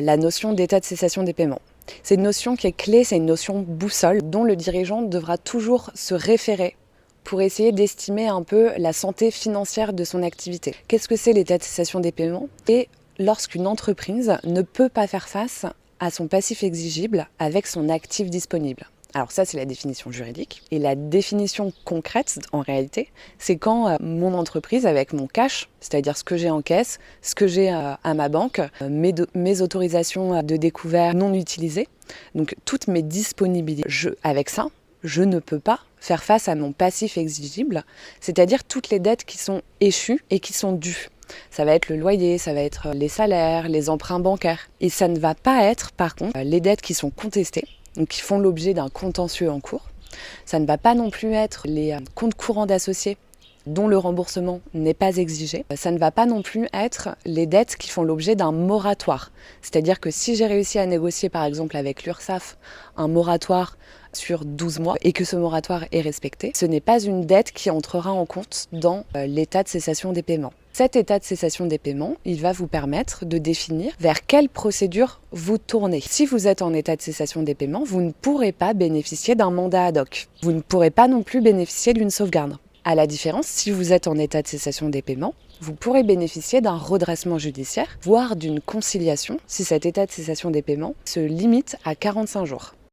la notion d'état de cessation des paiements. C'est une notion qui est clé, c'est une notion boussole dont le dirigeant devra toujours se référer pour essayer d'estimer un peu la santé financière de son activité. Qu'est-ce que c'est l'état de cessation des paiements? Et lorsqu'une entreprise ne peut pas faire face à son passif exigible avec son actif disponible. Alors ça, c'est la définition juridique. Et la définition concrète, en réalité, c'est quand mon entreprise, avec mon cash, c'est-à-dire ce que j'ai en caisse, ce que j'ai à ma banque, mes autorisations de découvert non utilisées, donc toutes mes disponibilités, avec ça, je ne peux pas faire face à mon passif exigible, c'est-à-dire toutes les dettes qui sont échues et qui sont dues. Ça va être le loyer, ça va être les salaires, les emprunts bancaires. Et ça ne va pas être, par contre, les dettes qui sont contestées, donc qui font l'objet d'un contentieux en cours. Ça ne va pas non plus être les comptes courants d'associés dont le remboursement n'est pas exigé. Ça ne va pas non plus être les dettes qui font l'objet d'un moratoire. C'est-à-dire que si j'ai réussi à négocier par exemple avec l'URSSAF un moratoire sur 12 mois et que ce moratoire est respecté, ce n'est pas une dette qui entrera en compte dans l'état de cessation des paiements. Cet état de cessation des paiements, il va vous permettre de définir vers quelle procédure vous tournez. Si vous êtes en état de cessation des paiements, vous ne pourrez pas bénéficier d'un mandat ad hoc. Vous ne pourrez pas non plus bénéficier d'une sauvegarde. À la différence, si vous êtes en état de cessation des paiements, vous pourrez bénéficier d'un redressement judiciaire, voire d'une conciliation, si cet état de cessation des paiements se limite à 45 jours.